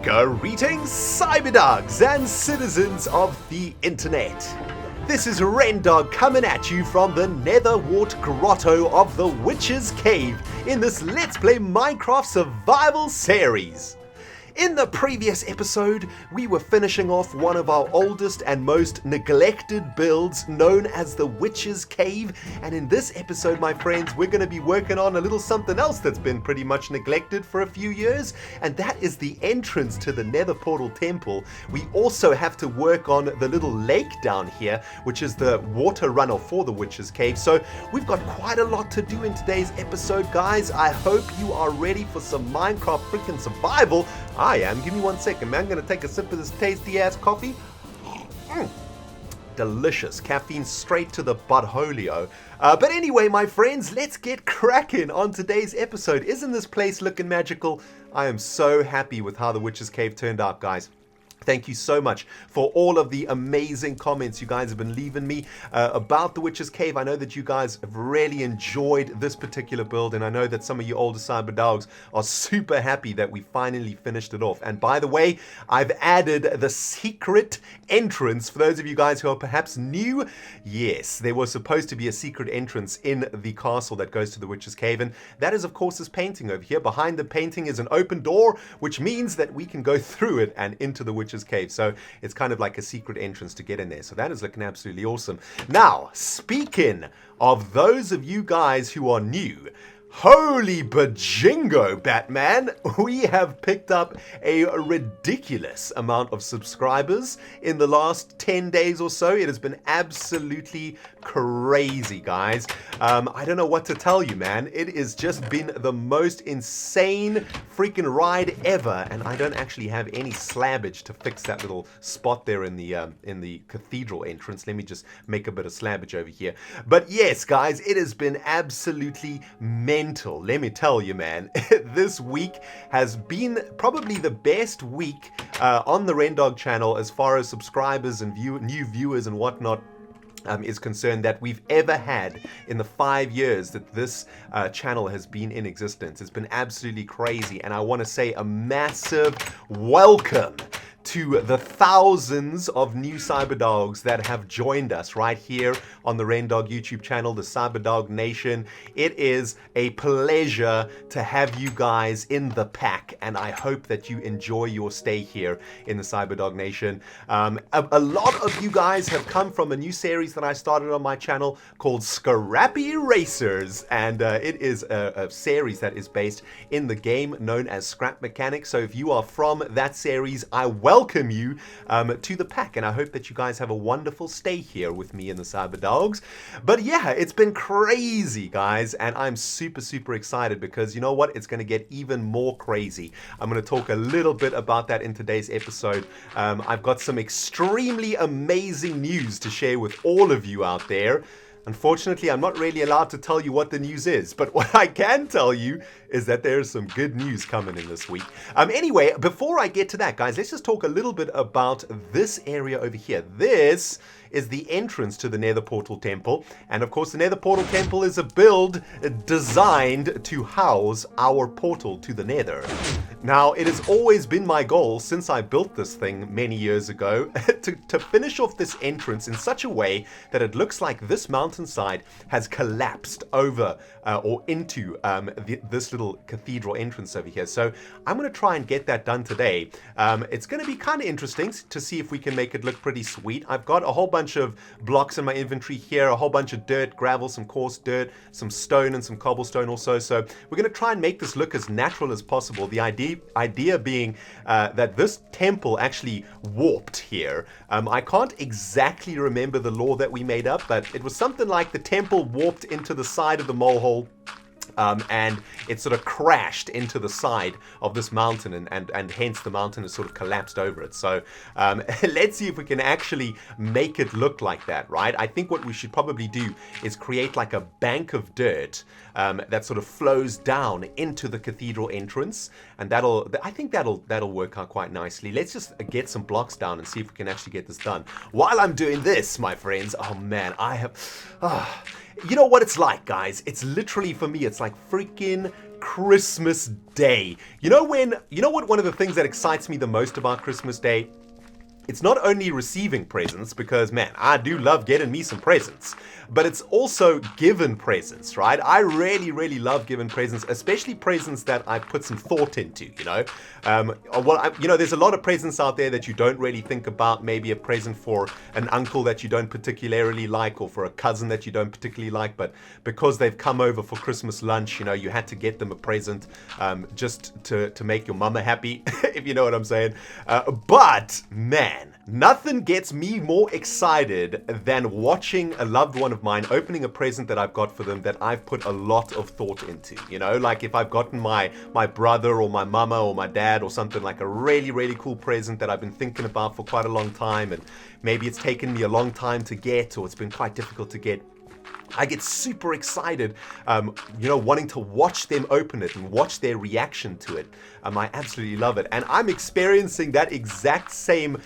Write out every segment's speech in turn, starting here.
Greetings, cyberdogs and citizens of the internet. This is RENDOG coming at you from the Nether Grotto of the Witch's Cave in this Let's Play Minecraft Survival series. In the previous episode, we were finishing off one of our oldest and most neglected builds known as the Witch's Cave, and in this episode, my friends, we're going to be working on a little something else that's been pretty much neglected for a few years, and that is the entrance to the Nether Portal Temple. We also have to work on the little lake down here, which is the water runoff for the Witch's Cave, so we've got quite a lot to do in today's episode, guys. I hope you are ready for some Minecraft freaking survival. I am. Give me 1 second, man. I'm going to take a sip of this tasty-ass coffee. Delicious. Caffeine straight to the buttholio. But anyway, my friends, let's get cracking on today's episode. Isn't this place looking magical? I am so happy with how the Witch's Cave turned out, guys. Thank you so much for all of the amazing comments you guys have been leaving me about the Witch's Cave. I know that you guys have really enjoyed this particular build, and I know that some of you older cyber dogs are super happy that we finally finished it off. And by the way, I've added the secret entrance for those of you guys who are perhaps new. Yes, there was supposed to be a secret entrance in the castle that goes to the Witch's Cave, and that is of course this painting over here. Behind the painting is an open door, which means that we can go through it and into the Witch's Cave. So it's kind of like a secret entrance to get in there. So that is looking absolutely awesome. Now, speaking of those of you guys who are new, holy bajingo, Batman! We have picked up a ridiculous amount of subscribers in the last 10 days or so. It has been absolutely crazy, guys. I don't know what to tell you, man. It has just been the most insane freaking ride ever, and I don't actually have any slabbage to fix that little spot there in the cathedral entrance. Let me just make a bit of slabbage over here. But yes, guys, it has been absolutely mental. Let me tell you, man, this week has been probably the best week on the RENDOG channel as far as subscribers and new viewers and whatnot is concerned that we've ever had in the 5 years that this channel has been in existence. It's been absolutely crazy, and I want to say a massive welcome to the thousands of new cyberdogs that have joined us right here on the RENDOG YouTube channel, the Cyberdog Nation. It is a pleasure to have you guys in the pack, and I hope that you enjoy your stay here in the Cyberdog Nation. A lot of you guys have come from a new series that I started on my channel called Scrappy Racers, and it is a series that is based in the game known as Scrap Mechanics. So if you are from that series, I welcome you to the pack, and I hope that you guys have a wonderful stay here with me and the Cyberdogs. But yeah, it's been crazy, guys, and I'm super excited because you know what? It's going to get even more crazy. I'm going to talk a little bit about that in today's episode. I've got some extremely amazing news to share with all of you out there. Unfortunately, I'm not really allowed to tell you what the news is, but what I can tell you is that there's some good news coming in this week. Anyway, before I get to that, guys, let's just talk a little bit about this area over here. This is the entrance to the Nether Portal Temple, and of course the Nether Portal Temple is a build designed to house our portal to the Nether. Now, it has always been my goal since I built this thing many years ago to finish off this entrance in such a way that it looks like this mountainside has collapsed over or into this little cathedral entrance over here. So I'm going to try and get that done today. It's going to be kind of interesting to see if we can make it look pretty sweet. I've got a whole bunch of blocks in my inventory here, a whole bunch of dirt, gravel, some coarse dirt, some stone and some cobblestone also. So we're going to try and make this look as natural as possible. The idea being that this temple actually warped here. I can't exactly remember the law that we made up, but it was something like the temple warped into the side of the molehole. And it sort of crashed into the side of this mountain, and hence the mountain has sort of collapsed over it. So let's see if we can actually make it look like that, right? I think what we should probably do is create like a bank of dirt that sort of flows down into the cathedral entrance, and I think that'll work out quite nicely. Let's just get some blocks down and see if we can actually get this done. While I'm doing this, my friends, oh man, you know what it's like, guys? It's literally, for me, it's like freaking Christmas Day. You know what one of the things that excites me the most about Christmas Day? It's not only receiving presents, because man, I do love getting me some presents, but it's also giving presents, right? I really, really love giving presents, especially presents that I put some thought into, you know? There's a lot of presents out there that you don't really think about, maybe a present for an uncle that you don't particularly like, or for a cousin that you don't particularly like, but because they've come over for Christmas lunch, you know, you had to get them a present just to make your mama happy, if you know what I'm saying. But man, nothing gets me more excited than watching a loved one of mine opening a present that I've got for them that I've put a lot of thought into. You know, like if I've gotten my brother or my mama or my dad or something, like a really, really cool present that I've been thinking about for quite a long time, and maybe it's taken me a long time to get, or it's been quite difficult to get, I get super excited, wanting to watch them open it and watch their reaction to it. I absolutely love it. And I'm experiencing that exact same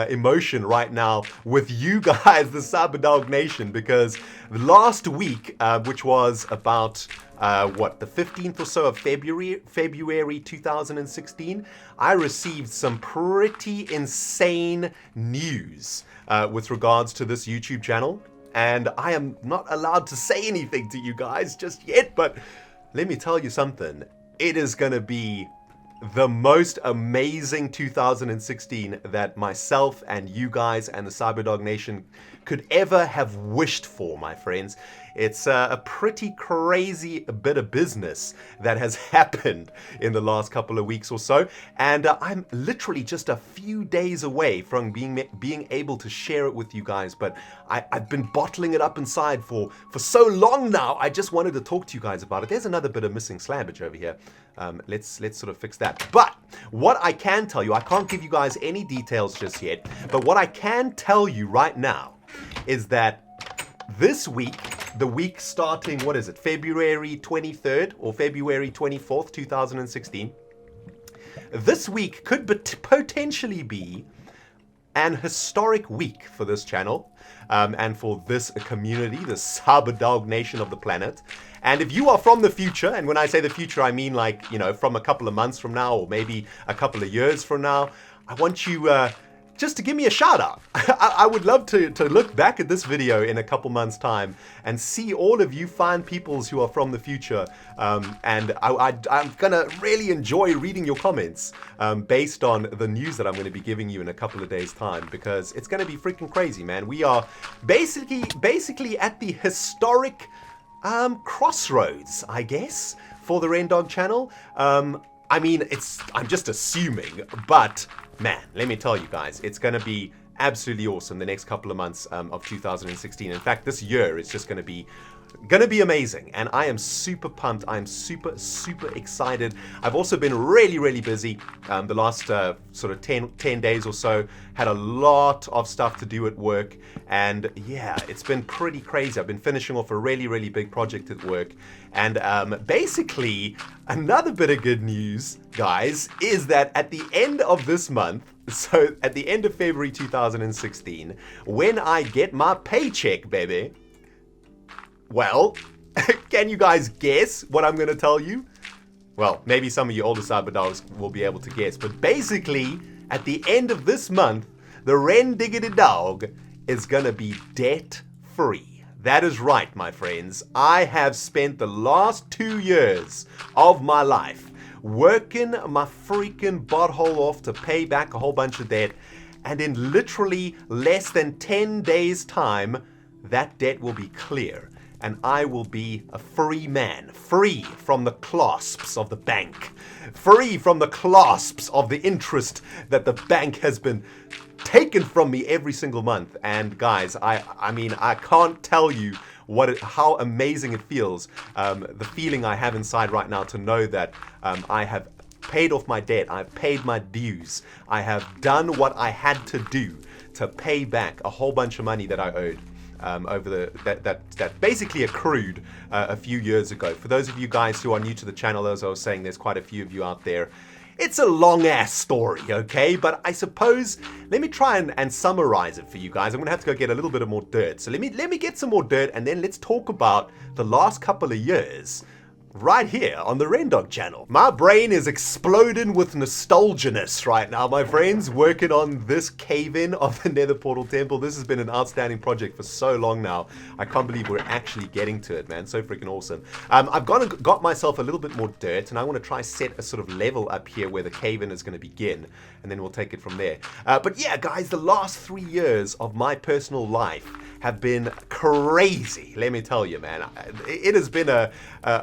emotion right now with you guys, the Cyberdog Nation, because last week, which was about the 15th or so of February 2016, I received some pretty insane news with regards to this YouTube channel. And I am not allowed to say anything to you guys just yet, but let me tell you something. It is going to be the most amazing 2016 that myself and you guys and the Cyberdog Nation could ever have wished for, my friends. It's a pretty crazy bit of business that has happened in the last couple of weeks or so, and I'm literally just a few days away from being able to share it with you guys, but I've been bottling it up inside for so long now. I just wanted to talk to you guys about it. There's another bit of missing slabbage over here. Let's sort of fix that. But what I can tell you, I can't give you guys any details just yet, but what I can tell you right now is that this week, the week starting, February 23rd or February 24th, 2016, this week could potentially be an historic week for this channel and for this community, the Cyberdog Nation of the planet. And if you are from the future, and when I say the future, I mean like, you know, from a couple of months from now, or maybe a couple of years from now, I want you just to give me a shout out. I would love to look back at this video in a couple months time and see all of you fine peoples who are from the future, and I'm gonna really enjoy reading your comments based on the news that I'm going to be giving you in a couple of days time, because it's going to be freaking crazy, man. We are basically at the historic crossroads, I guess, for the RENDOG channel. I mean, I'm just assuming, but man, let me tell you guys, it's going to be absolutely awesome the next couple of months of 2016. In fact, this year is just going to be amazing, and I am super pumped. I'm super excited. I've also been really busy the last sort of 10 days or so. Had a lot of stuff to do at work, and yeah, it's been pretty crazy. I've been finishing off a really big project at work, and basically another bit of good news, guys, is that at the end of this month, so at the end of February 2016, when I get my paycheck, baby, well, can you guys guess what I'm going to tell you? Well, maybe some of you older Cyberdogs will be able to guess, but basically, at the end of this month, the RENDOG'S is going to be debt-free. That is right, my friends. I have spent the last 2 years of my life working my freaking butthole off to pay back a whole bunch of debt, and in literally less than 10 days' time, that debt will be clear. And I will be a free man, free from the clasps of the bank, free from the clasps of the interest that the bank has been taken from me every single month. And guys, I mean, I can't tell you how amazing it feels, the feeling I have inside right now to know that I have paid off my debt, I've paid my dues, I have done what I had to do to pay back a whole bunch of money that I owed. Over that basically accrued a few years ago. For those of you guys who are new to the channel, as I was saying, there's quite a few of you out there. It's a long-ass story, okay? But I suppose, let me try and summarize it for you guys. I'm going to have to go get a little bit of more dirt. So let me get some more dirt, and then let's talk about the last couple of years right here on the RENDOG channel. My brain is exploding with nostalginess right now, my friends, working on this cave-in of the Nether Portal Temple. This has been an outstanding project for so long now. I can't believe we're actually getting to it, man. So freaking awesome. I've got myself a little bit more dirt, and I want to try set a sort of level up here where the cave-in is going to begin, and then we'll take it from there. But yeah, guys, the last 3 years of my personal life have been crazy, let me tell you, man. It has been a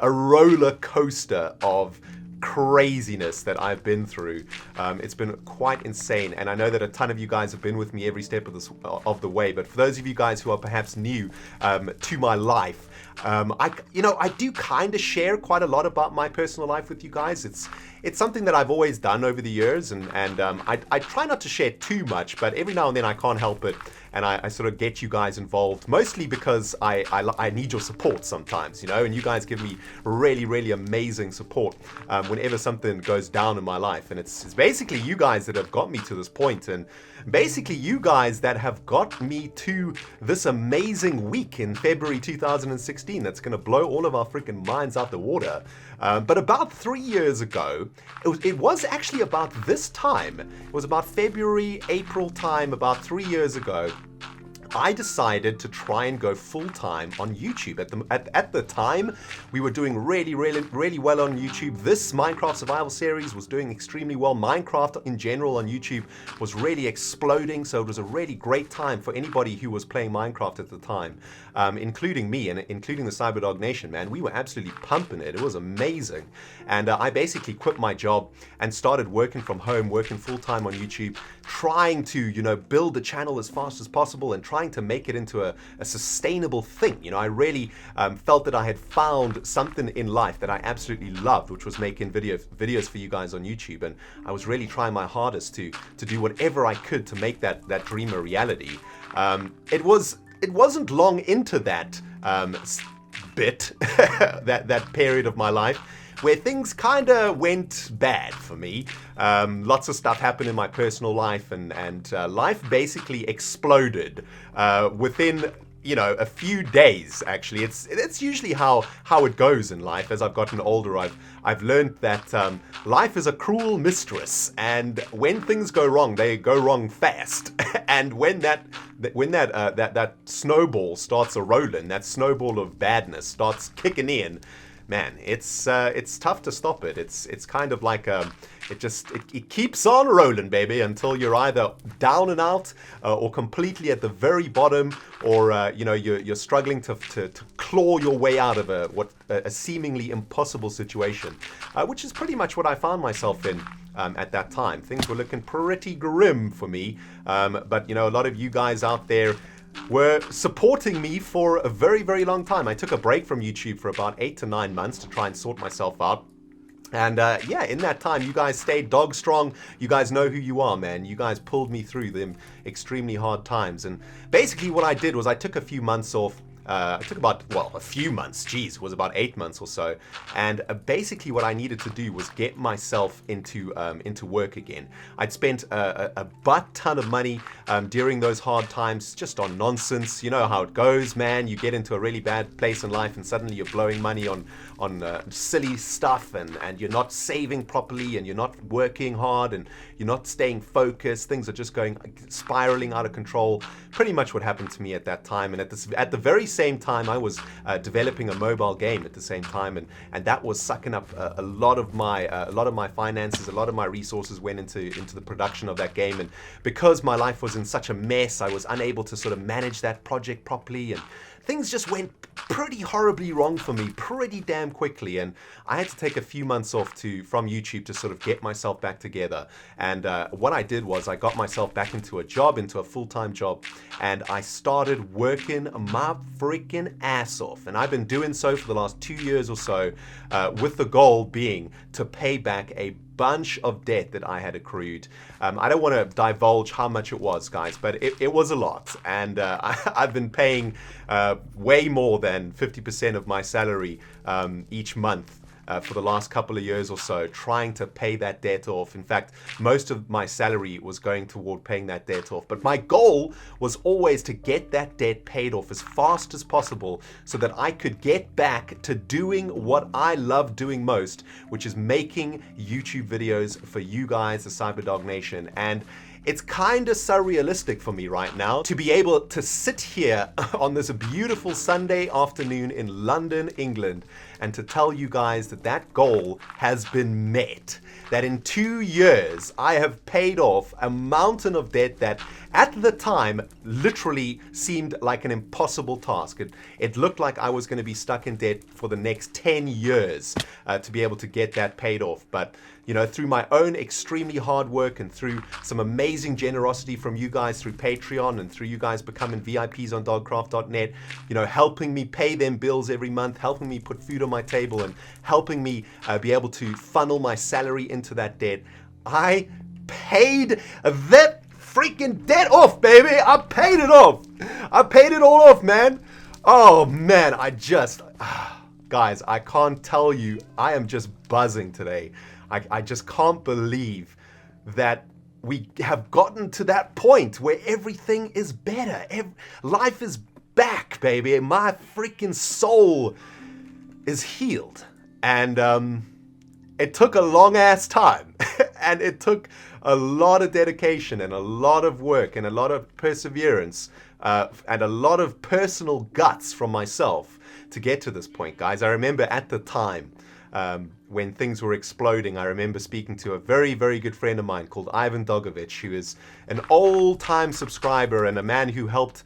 roller coaster of craziness that I've been through. It's been quite insane, and I know that a ton of you guys have been with me every step of the way, but for those of you guys who are perhaps new to my life, I do kind of share quite a lot about my personal life with you guys. It's something that I've always done over the years, and I try not to share too much, but every now and then I can't help it, and I sort of get you guys involved, mostly because I need your support sometimes, you know, and you guys give me really, really amazing support whenever something goes down in my life, and it's basically you guys that have got me to this point, and basically you guys that have got me to this amazing week in February 2016 that's going to blow all of our freaking minds out the water. But about 3 years ago, it was actually about this time, it was about February, April time, about 3 years ago, I decided to try and go full-time on YouTube. At the time, we were doing really, really, really well on YouTube. This Minecraft Survival series was doing extremely well. Minecraft in general on YouTube was really exploding, so it was a really great time for anybody who was playing Minecraft at the time, including me and including the Cyberdog Nation, man. We were absolutely pumping it. It was amazing. And I basically quit my job and started working from home, working full-time on YouTube, trying to, you know, build the channel as fast as possible and trying to make it into a sustainable thing. You know, I really felt that I had found something in life that I absolutely loved, which was making videos for you guys on YouTube, and I was really trying my hardest to do whatever I could to make that dream a reality. It wasn't long into that bit, that period of my life, where things kind of went bad for me. Lots of stuff happened in my personal life, and life basically exploded within, you know, a few days. Actually, it's usually how it goes in life. As I've gotten older, I've learned that life is a cruel mistress, and when things go wrong, they go wrong fast. And when that snowball starts a rolling, that snowball of badness starts kicking in, man, it's tough to stop it. It's kind of like it keeps on rolling, baby, until you're either down and out or completely at the very bottom, or you know, you're struggling to claw your way out of a seemingly impossible situation, which is pretty much what I found myself in. At that time, things were looking pretty grim for me, but you know, a lot of you guys out there were supporting me for a very, very long time. I took a break from YouTube for about 8 to 9 months to try and sort myself out. And yeah, in that time, you guys stayed dog strong. You guys know who you are, man. You guys pulled me through them extremely hard times. And basically what I did was I took a few months off. I took about, well, a few months, geez, it was about 8 months or so, and basically what I needed to do was get myself into work again. I'd spent a butt ton of money during those hard times just on nonsense. You know how it goes, man. You get into a really bad place in life and suddenly you're blowing money on silly stuff, and you're not saving properly, and you're not working hard, and you're not staying focused. Things are just spiraling out of control. Pretty much what happened to me at that time. And at the very same time, I was developing a mobile game at the same time, and that was sucking up a lot of my finances. A lot of my resources went into the production of that game, and because my life was in such a mess, I was unable to sort of manage that project properly, and things just went pretty horribly wrong for me pretty damn quickly, and I had to take a few months off from YouTube to sort of get myself back together. And what I did was I got myself back into a full-time job, and I started working my freaking ass off, and I've been doing so for the last 2 years or so, with the goal being to pay back a bunch of debt that I had accrued. I don't want to divulge how much it was, guys, but it was a lot, and I've been paying way more than 50% of my salary each month for the last couple of years or so, trying to pay that debt off. In fact, most of my salary was going toward paying that debt off. But my goal was always to get that debt paid off as fast as possible so that I could get back to doing what I love doing most, which is making YouTube videos for you guys, the Cyberdog Nation. And it's kind of surrealistic for me right now to be able to sit here on this beautiful Sunday afternoon in London, England, and to tell you guys that that goal has been met. That in 2 years, I have paid off a mountain of debt that at the time literally seemed like an impossible task. It looked like I was going to be stuck in debt for the next 10 years to be able to get that paid off. But you know, through my own extremely hard work and through some amazing generosity from you guys through Patreon and through you guys becoming VIPs on dogcraft.net, you know, helping me pay them bills every month, helping me put food on my table and helping me be able to funnel my salary into that debt, I paid that freaking debt off, baby. I paid it off. I paid it all off, man. Oh, man, guys, I can't tell you, I am just buzzing today. I just can't believe that we have gotten to that point where everything is better. Life is back, baby. My freaking soul is healed. And it took a long ass time. And it took a lot of dedication and a lot of work and a lot of perseverance and a lot of personal guts from myself to get to this point, guys. I remember at the time, when things were exploding, I remember speaking to a very, very good friend of mine called Ivan Dogovich, who is an old-time subscriber and a man who helped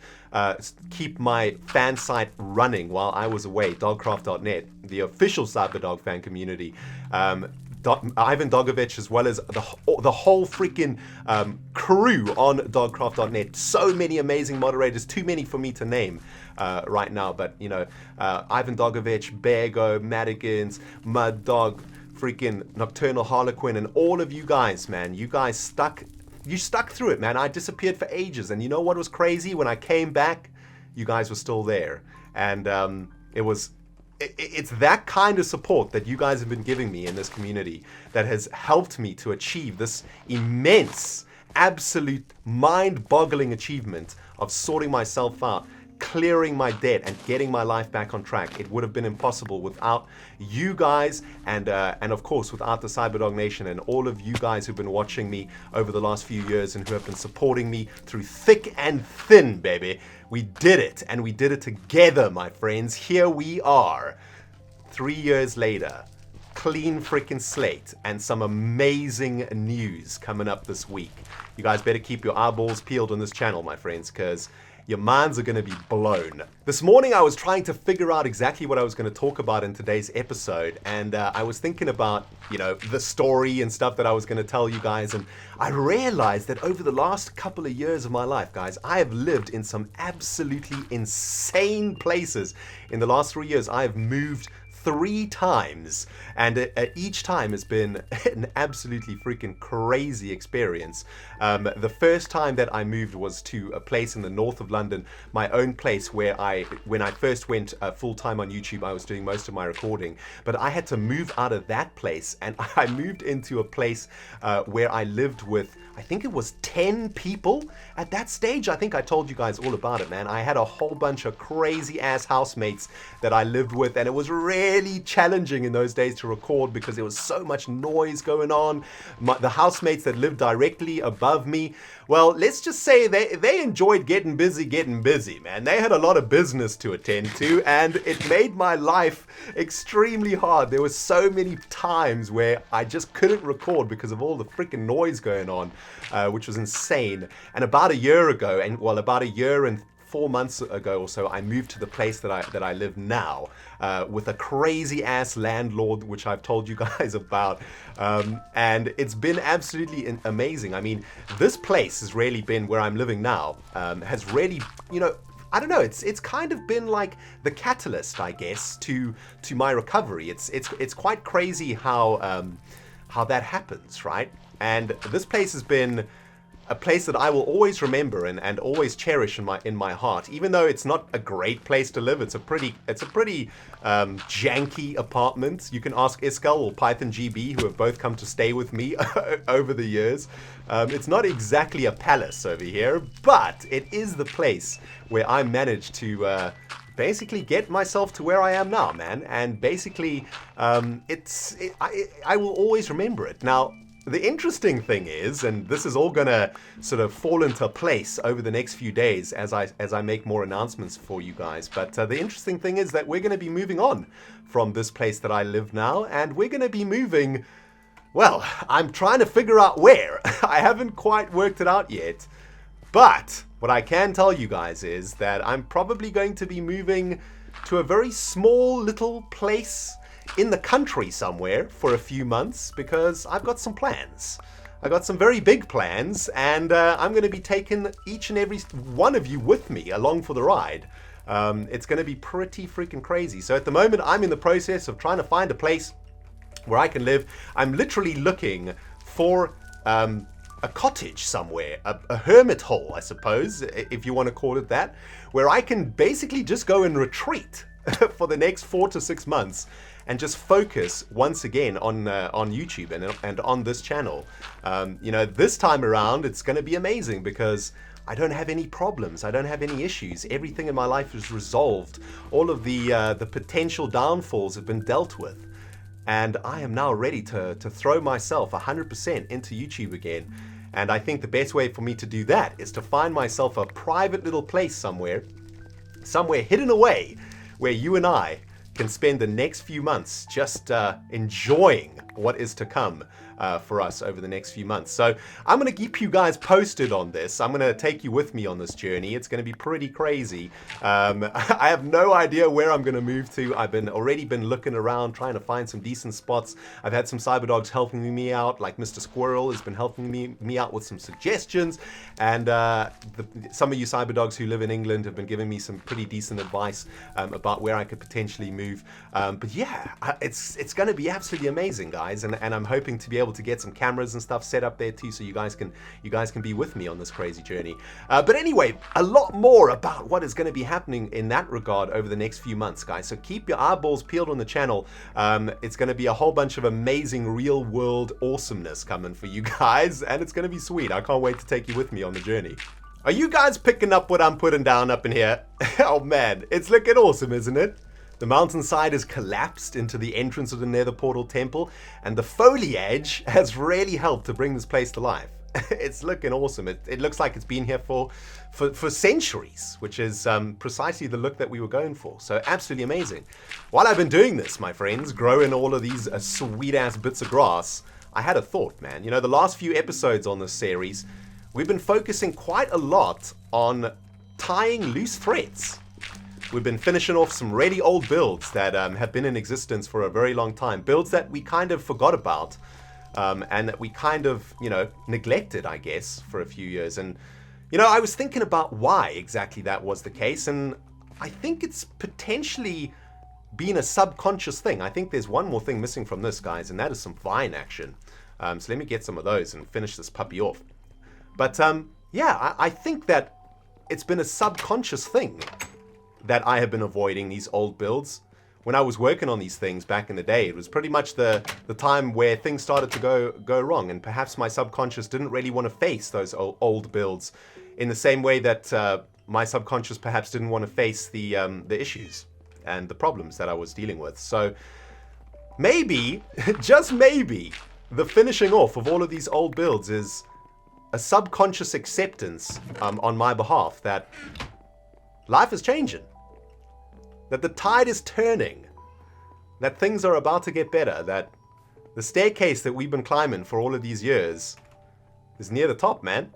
keep my fan site running while I was away, dogcraft.net, the official Cyberdog fan community. Ivan Dogovich, as well as the whole freaking crew on dogcraft.net. So many amazing moderators, too many for me to name right now. But, you know, Ivan Dogovich, Beargo, Madigans, MudDog, freaking Nocturnal Harlequin, and all of you guys, man. You guys stuck through it, man. I disappeared for ages. And you know what was crazy? When I came back, you guys were still there. And it's that kind of support that you guys have been giving me in this community that has helped me to achieve this immense, absolute, mind-boggling achievement of sorting myself out, clearing my debt, and getting my life back on track. It would have been impossible without you guys and of course without the Cyberdog Nation and all of you guys who've been watching me over the last few years and who have been supporting me through thick and thin, baby. We did it, and we did it together, my friends. Here we are, 3 years later, clean freaking slate, and some amazing news coming up this week. You guys better keep your eyeballs peeled on this channel, my friends, because your minds are going to be blown. This morning I was trying to figure out exactly what I was going to talk about in today's episode, and I was thinking about, you know, the story and stuff that I was going to tell you guys, and I realized that over the last couple of years of my life, guys, I have lived in some absolutely insane places. In the last 3 years, I have moved 3 times, and each time has been an absolutely freaking crazy experience. The first time that I moved was to a place in the north of London, my own place where when I first went full-time on YouTube, I was doing most of my recording, but I had to move out of that place, and I moved into a place where I lived with, I think it was 10 people at that stage. I think I told you guys all about it, man. I had a whole bunch of crazy ass housemates that I lived with, and it was really challenging in those days to record because there was so much noise going on. The housemates that lived directly above me, well, let's just say they enjoyed getting busy, man. They had a lot of business to attend to, and it made my life extremely hard. There were so many times where I just couldn't record because of all the freaking noise going on, which was insane. And about a year ago, about a year and 4 months ago or so, I moved to the place that I live now, with a crazy ass landlord, which I've told you guys about, and it's been absolutely amazing. I mean, this place has really been, where I'm living now, has really, you know, I don't know, it's kind of been like the catalyst, I guess, to my recovery. It's quite crazy how that happens, right? And this place has been a place that I will always remember and always cherish in my heart. Even though it's not a great place to live, it's a pretty janky apartment. You can ask Iskal or Python GB, who have both come to stay with me over the years. It's not exactly a palace over here, but it is the place where I managed to basically get myself to where I am now, man. And basically, I will always remember it. Now, the interesting thing is, and this is all gonna sort of fall into place over the next few days as I make more announcements for you guys, but the interesting thing is that we're gonna be moving on from this place that I live now, and we're gonna be moving, well, I'm trying to figure out where. I haven't quite worked it out yet, but what I can tell you guys is that I'm probably going to be moving to a very small little place in the country somewhere for a few months, because I've got some plans. I got some very big plans, and I'm going to be taking each and every one of you with me along for the ride. It's going to be pretty freaking crazy. So at the moment, I'm in the process of trying to find a place where I can live. I'm literally looking for a cottage somewhere, a hermit hole, I suppose, if you want to call it that, where I can basically just go and retreat for the next 4 to 6 months and just focus once again on YouTube and on this channel. You know, this time around, it's going to be amazing because I don't have any problems. I don't have any issues. Everything in my life is resolved. All of the potential downfalls have been dealt with. And I am now ready to throw myself 100% into YouTube again. And I think the best way for me to do that is to find myself a private little place somewhere hidden away, where you and I can spend the next few months just enjoying what is to come for us over the next few months. So I'm going to keep you guys posted on this. I'm going to take you with me on this journey. It's going to be pretty crazy. I have no idea where I'm going to move to. I've already been looking around trying to find some decent spots. I've had some cyberdogs helping me out, like Mr. Squirrel has been helping me out with some suggestions, and some of you cyberdogs who live in England have been giving me some pretty decent advice about where I could potentially move. But yeah, it's going to be absolutely amazing, guys, and I'm hoping to be able to get some cameras and stuff set up there too, so you guys can be with me on this crazy journey. But anyway, a lot more about what is going to be happening in that regard over the next few months, guys. So keep your eyeballs peeled on the channel. It's going to be a whole bunch of amazing real world awesomeness coming for you guys, and it's going to be sweet. I can't wait to take you with me on the journey. Are you guys picking up what I'm putting down up in here? Oh man, it's looking awesome, isn't it? The mountainside has collapsed into the entrance of the Nether Portal Temple, and the foliage has really helped to bring this place to life. It's looking awesome. It looks like it's been here for centuries, which is precisely the look that we were going for. So absolutely amazing. While I've been doing this, my friends, growing all of these sweet-ass bits of grass, I had a thought, man. You know, the last few episodes on this series, we've been focusing quite a lot on tying loose threads. We've been finishing off some really old builds that have been in existence for a very long time. Builds that we kind of forgot about and that we kind of, you know, neglected, I guess, for a few years. And, you know, I was thinking about why exactly that was the case. And I think it's potentially been a subconscious thing. I think there's one more thing missing from this, guys, and that is some vine action. So let me get some of those and finish this puppy off. But, yeah, I think that it's been a subconscious thing that I have been avoiding these old builds. When I was working on these things back in the day, it was pretty much the time where things started to go wrong, and perhaps my subconscious didn't really want to face those old builds in the same way that my subconscious perhaps didn't want to face the issues and the problems that I was dealing with. So maybe, just maybe, the finishing off of all of these old builds is a subconscious acceptance on my behalf that life is changing, that the tide is turning, that things are about to get better, that the staircase that we've been climbing for all of these years is near the top, man.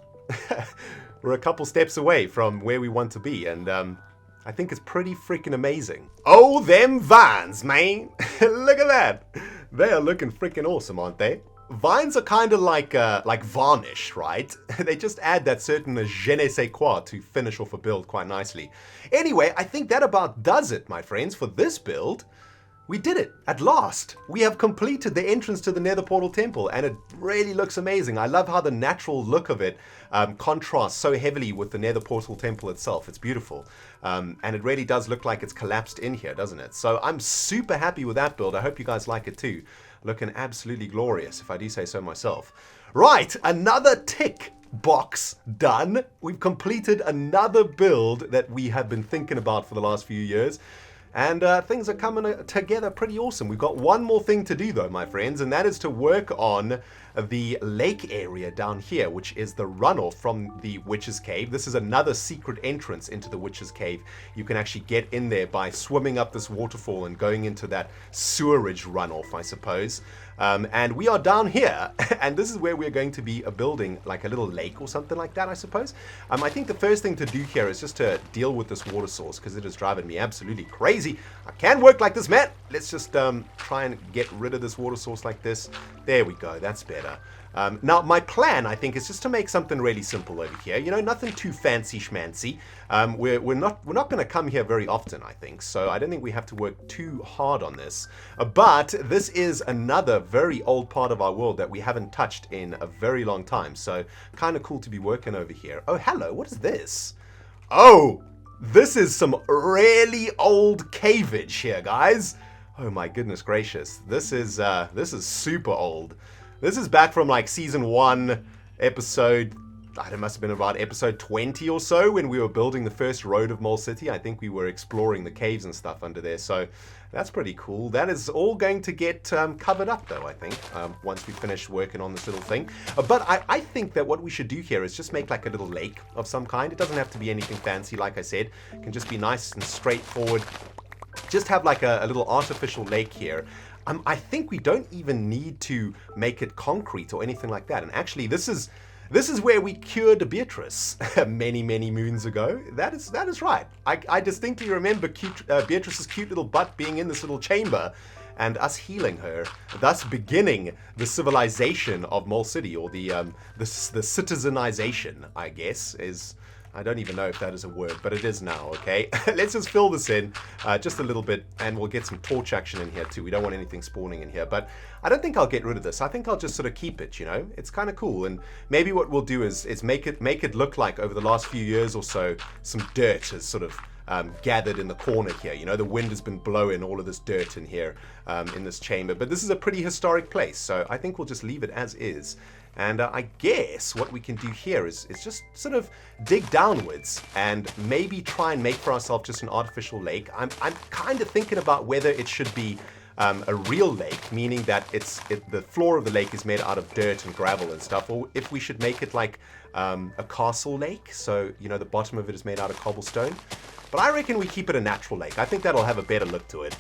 We're a couple steps away from where we want to be, and I think it's pretty freaking amazing. Oh, them vines, man. Look at that. They are looking freaking awesome, aren't they? Vines are kind of like varnish, right? They just add that certain je ne sais quoi to finish off a build quite nicely. Anyway, I think that about does it, my friends, for this build. We did it, at last! We have completed the entrance to the Nether Portal Temple, and it really looks amazing. I love how the natural look of it contrasts so heavily with the Nether Portal Temple itself. It's beautiful. And it really does look like it's collapsed in here, doesn't it? So I'm super happy with that build. I hope you guys like it too. Looking absolutely glorious, if I do say so myself. Right, another tick box done. We've completed another build that we have been thinking about for the last few years. And things are coming together pretty awesome. We've got one more thing to do though, my friends, and that is to work on the lake area down here, which is the runoff from the Witch's Cave. This is another secret entrance into the Witch's Cave. You can actually get in there by swimming up this waterfall and going into that sewerage runoff, I suppose. And we are down here, and this is where we're going to be building like a little lake or something like that, I suppose. I think the first thing to do here is just to deal with this water source, because it is driving me absolutely crazy. I can't work like this, man. Let's just try and get rid of this water source like this. There we go, that's better. Now, my plan, I think, is just to make something really simple over here. You know, nothing too fancy schmancy. We're not going to come here very often, I think, so I don't think we have to work too hard on this. But this is another very old part of our world that we haven't touched in a very long time, so kind of cool to be working over here. Oh, hello, what is this? Oh, this is some really old caveage here, guys. Oh my goodness gracious, this is super old. This is back from like season 1, episode, it must have been about episode 20 or so, when we were building the first road of Mole City. I think we were exploring the caves and stuff under there, so that's pretty cool. That is all going to get covered up though, I think, once we finish working on this little thing. But I think that what we should do here is just make like a little lake of some kind. It doesn't have to be anything fancy, like I said. It can just be nice and straightforward. Just have like a little artificial lake here. I think we don't even need to make it concrete or anything like that. And actually, this is where we cured Beatrice many moons ago. That is right. I distinctly remember Beatrice's cute little butt being in this little chamber, and us healing her, thus beginning the civilization of Mole City, or the citizenization, I guess, is. I don't even know if that is a word, but it is now, okay? Let's just fill this in just a little bit, and we'll get some torch action in here too. We don't want anything spawning in here, but I don't think I'll get rid of this. I think I'll just sort of keep it, you know? It's kind of cool, and maybe what we'll do is make it look like over the last few years or so, some dirt has sort of gathered in the corner here. You know, the wind has been blowing all of this dirt in here, in this chamber, but this is a pretty historic place, so I think we'll just leave it as is. And I guess what we can do here is just sort of dig downwards and maybe try and make for ourselves just an artificial lake. I'm kind of thinking about whether it should be a real lake, meaning that the floor of the lake is made out of dirt and gravel and stuff, or if we should make it like a castle lake, so, you know, the bottom of it is made out of cobblestone. But I reckon we keep it a natural lake. I think that'll have a better look to it.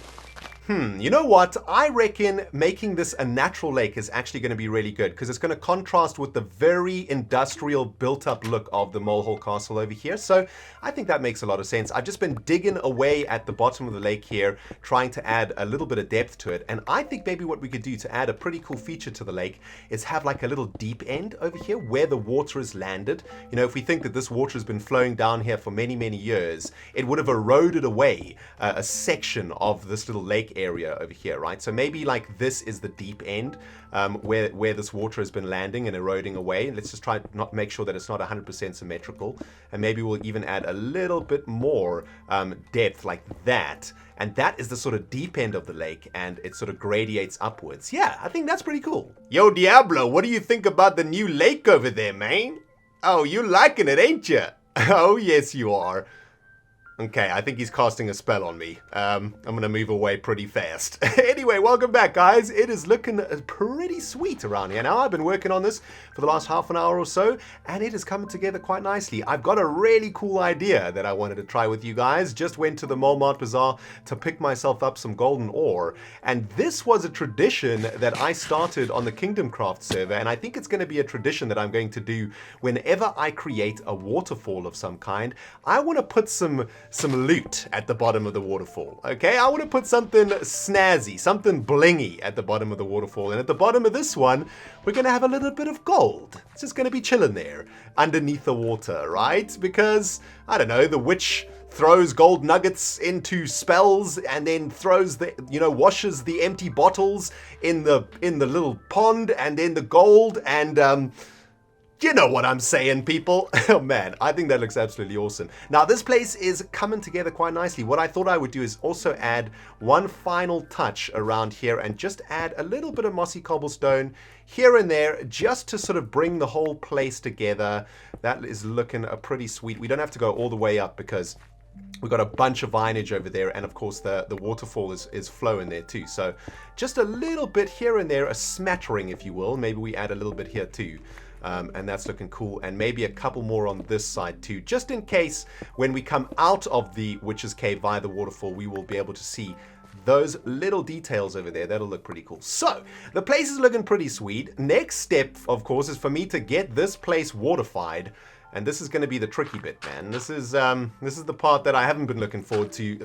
You know what? I reckon making this a natural lake is actually going to be really good, because it's going to contrast with the very industrial built-up look of the Molehole Castle over here. So I think that makes a lot of sense. I've just been digging away at the bottom of the lake here, trying to add a little bit of depth to it. And I think maybe what we could do to add a pretty cool feature to the lake is have like a little deep end over here where the water is landed. You know, if we think that this water has been flowing down here for many years, it would have eroded away a section of this little lake area over here, right? So maybe like this is the deep end where this water has been landing and eroding away. Let's just try not make sure that it's not 100% symmetrical, and maybe we'll even add a little bit more depth like that, and that is the sort of deep end of the lake, and it sort of gradiates upwards. Yeah, I think that's pretty cool. Yo, Diablo, what do you think about the new lake over there, man? Oh, you liking it, ain't you? Oh, yes, you are. Okay, I think he's casting a spell on me. I'm gonna move away pretty fast. Anyway, welcome back, guys. It is looking pretty sweet around here now. I've been working on this for the last half an hour or so, and it is coming together quite nicely. I've got a really cool idea that I wanted to try with you guys. Just went to the Walmart Bazaar to pick myself up some golden ore, and this was a tradition that I started on the Kingdom Craft server, and I think it's gonna be a tradition that I'm going to do whenever I create a waterfall of some kind. I want to put some loot at the bottom of the waterfall, okay? I want to put something snazzy, something blingy at the bottom of the waterfall, and at the bottom of this one, we're going to have a little bit of gold. It's just going to be chilling there underneath the water, right? Because, I don't know, the witch throws gold nuggets into spells and then throws the, washes the empty bottles in the little pond and then the gold and you know what I'm saying, people. Oh man, I think that looks absolutely awesome. Now this place is coming together quite nicely. What I thought I would do is also add one final touch around here and just add a little bit of mossy cobblestone here and there just to sort of bring the whole place together. That is looking pretty sweet. We don't have to go all the way up because we've got a bunch of vinage over there, and of course the waterfall is flowing there too. So just a little bit here and there, a smattering if you will. Maybe we add a little bit here too. And that's looking cool, and maybe a couple more on this side too, just in case when we come out of the Witch's Cave via the waterfall, we will be able to see those little details over there. That'll look pretty cool. So the place is looking pretty sweet. Next step, of course, is for me to get this place waterfied. And this is going to be the tricky bit, man. This is the part that I haven't been looking forward to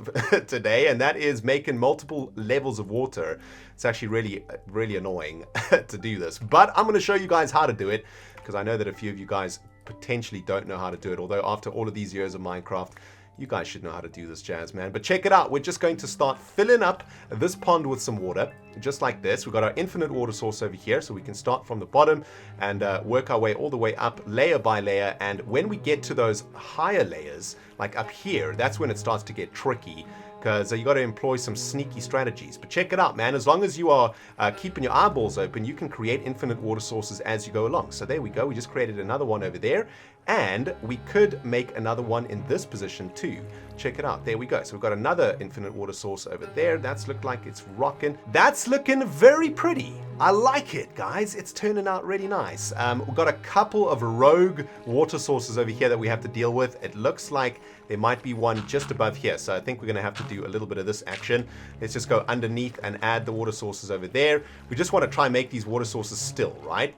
today, and that is making multiple levels of water. It's actually really, really annoying to do this, but I'm going to show you guys how to do it, because I know that a few of you guys potentially don't know how to do it, although after all of these years of Minecraft, you guys should know how to do this jazz, man. But check it out. We're just going to start filling up this pond with some water, just like this. We've got our infinite water source over here, so we can start from the bottom and work our way all the way up, layer by layer. And when we get to those higher layers, like up here, that's when it starts to get tricky, because you got to employ some sneaky strategies. But check it out, man. As long as you are keeping your eyeballs open, you can create infinite water sources as you go along. So there we go. We just created another one over there, and we could make another one in this position too. Check it out. There we go. So we've got another infinite water source over there. That's looked like it's rocking. That's looking very pretty. I like it, guys. It's turning out really nice. We've got a couple of rogue water sources over here that we have to deal with. It looks like there might be one just above here. So I think we're going to have to do a little bit of this action. Let's just go underneath and add the water sources over there. We just want to try and make these water sources still, right?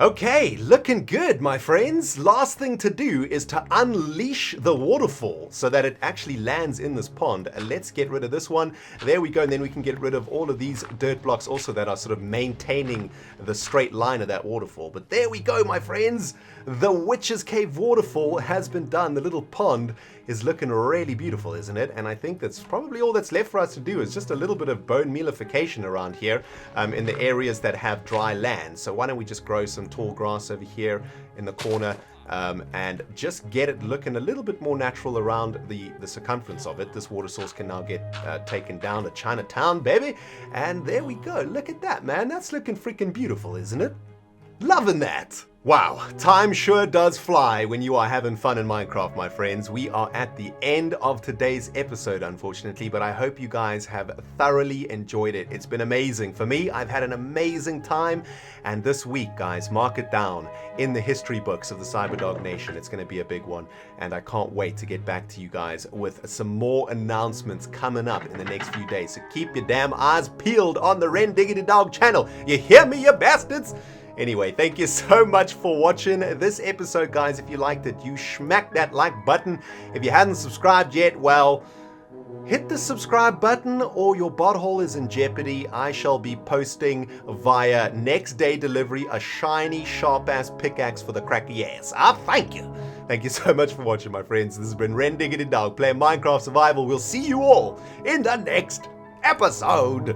Okay, looking good, my friends. Last thing to do is to unleash the waterfall so that it actually lands in this pond. And let's get rid of this one. There we go, and then we can get rid of all of these dirt blocks also that are sort of maintaining the straight line of that waterfall. But there we go, my friends. The Witch's Cave waterfall has been done. The little pond is looking really beautiful, isn't it? And I think that's probably all that's left for us to do is just a little bit of bone mealification around here in the areas that have dry land. So why don't we just grow some tall grass over here in the corner and just get it looking a little bit more natural around the circumference of it. This water source can now get taken down to Chinatown, baby. And there we go. Look at that, man. That's looking freaking beautiful, isn't it? Loving that. Wow, time sure does fly when you are having fun in Minecraft, my friends. We are at the end of today's episode, unfortunately, but I hope you guys have thoroughly enjoyed it. It's been amazing. For me, I've had an amazing time, and this week, guys, mark it down in the history books of the Cyberdog Nation. It's going to be a big one, and I can't wait to get back to you guys with some more announcements coming up in the next few days. So keep your damn eyes peeled on the RENDOG'S channel. You hear me, you bastards? Anyway, thank you so much for watching this episode, guys. If you liked it, you smack that like button. If you hadn't subscribed yet, well, hit the subscribe button or your butthole is in jeopardy. I shall be posting via next day delivery a shiny, sharp-ass pickaxe for the cracky ass. Thank you. Thank you so much for watching, my friends. This has been RenDoG playing Minecraft Survival. We'll see you all in the next episode.